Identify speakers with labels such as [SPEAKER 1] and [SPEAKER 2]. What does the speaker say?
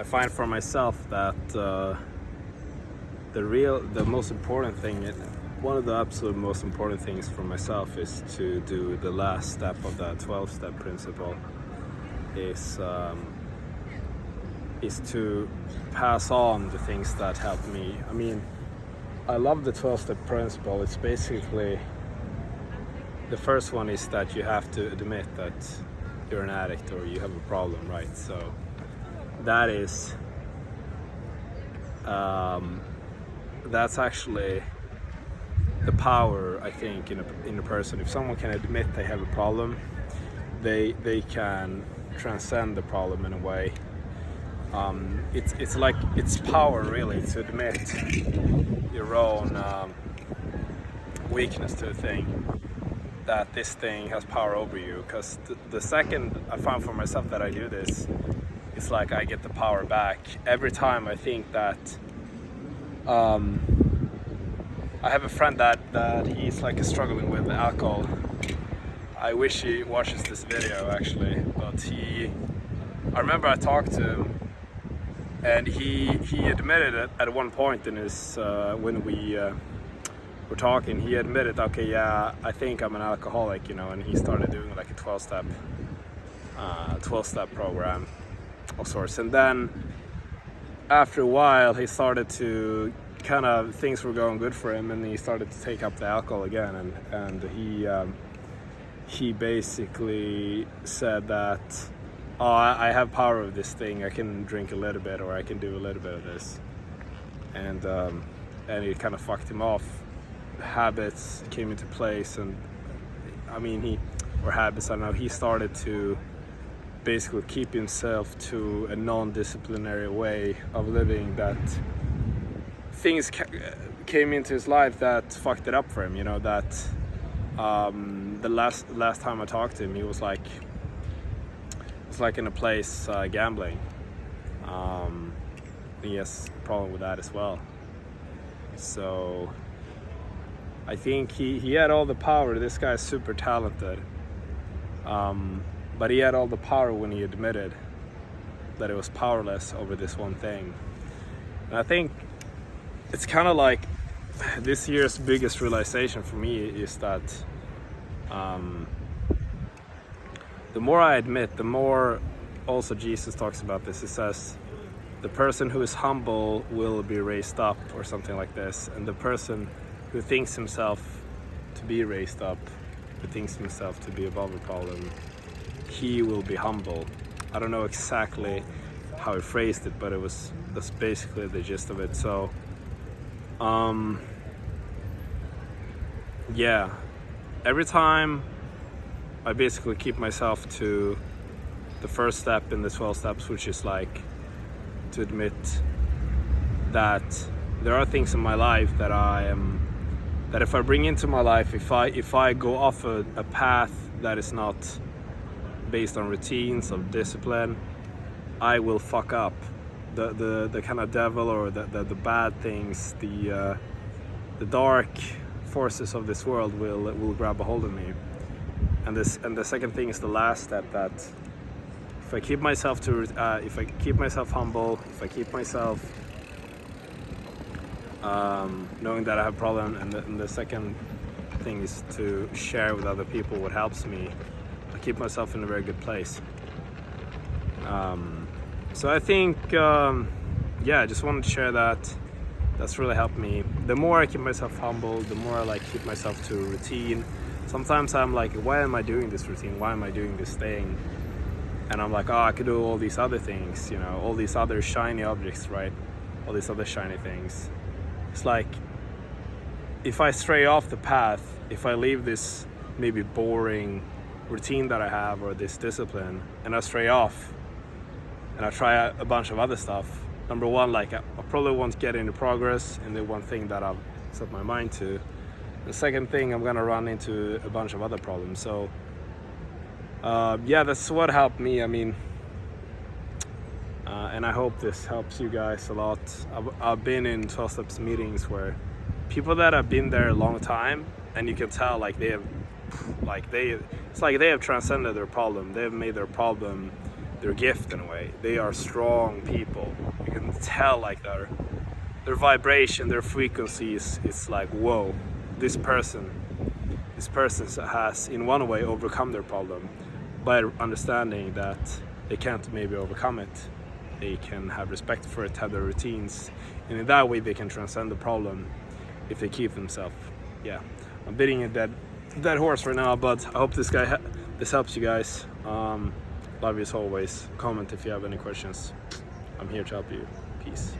[SPEAKER 1] I find for myself that the most important thing, one of the absolute most important things for myself is to do the last step of that 12-step principle, is to pass on the things that help me. I mean, I love the 12-step principle. It's basically, the first one is that you have to admit that you're an addict or you have a problem, right? So that is, that's actually the power, I think, in a person. If someone can admit they have a problem, they can transcend the problem in a way. It's like, it's power really to admit your own weakness to a thing, that this thing has power over you. Because the second I found for myself that I do this, it's like I get the power back. Every time I think that I have a friend that he's like struggling with alcohol. I wish he watches this video actually, but I remember I talked to him, and he admitted it at one point in his when we were talking. He admitted, okay, yeah, I think I'm an alcoholic, you know, and he started doing like a 12-step program of sorts. And then after a while, he started to kind of, things were going good for him, and he started to take up the alcohol again. And he basically said that, oh, I have power of this thing. I can drink a little bit, or I can do a little bit of this. And it kind of fucked him off. Habits came into place, and I mean, he started to basically keep himself to a non-disciplinary way of living, that things came into his life that fucked it up for him, you know, that the last time I talked to him, he was like, in a place gambling. He has a problem with that as well. So I think he had all the power. This guy's super talented, but he had all the power when he admitted that it was powerless over this one thing. And I think it's kind of like this year's biggest realization for me is that the more I admit, the more, also Jesus talks about this. He says, the person who is humble will be raised up, or something like this. And the person who thinks himself to be raised up, who thinks himself to be above a problem, he will be humble. I don't know exactly how he phrased it, but that's basically the gist of it. So yeah, every time I basically keep myself to the first step in the 12 steps, which is like to admit that there are things in my life that that if I bring into my life, if I go off a path that is not based on routines of discipline, I will fuck up. The kind of devil, or the bad things, the dark forces of this world will grab a hold of me. And the second thing is the last step, that if I keep myself humble, if I keep myself knowing that I have a problem, and the second thing is to share with other people what helps me, I keep myself in a very good place. So I think, I just wanted to share that. That's really helped me. The more I keep myself humble, the more I like keep myself to a routine. Sometimes I'm like, why am I doing this routine? Why am I doing this thing? And I'm like, oh, I could do all these other things, you know, all these other shiny objects, right? All these other shiny things. It's like, if I stray off the path, if I leave this maybe boring routine that I have, or this discipline, and I stray off and I try a bunch of other stuff, number one, like I probably won't get any progress in the one thing that I've set my mind to. The second thing, I'm gonna run into a bunch of other problems. So that's what helped me. I mean, and I hope this helps you guys a lot. I've been in 12 steps meetings where people that have been there a long time, and you can tell it's like they have transcended their problem. They have made their problem their gift in a way. They are strong people. You can tell like their vibration, their frequency is like, whoa, this person has in one way overcome their problem by understanding that they can't maybe overcome it. They can have respect for it, have their routines, and in that way they can transcend the problem if they keep themselves. Yeah, I'm beating a dead horse right now, but I hope this helps you guys. Love you as always. Comment if you have any questions. I'm here to help you. Peace.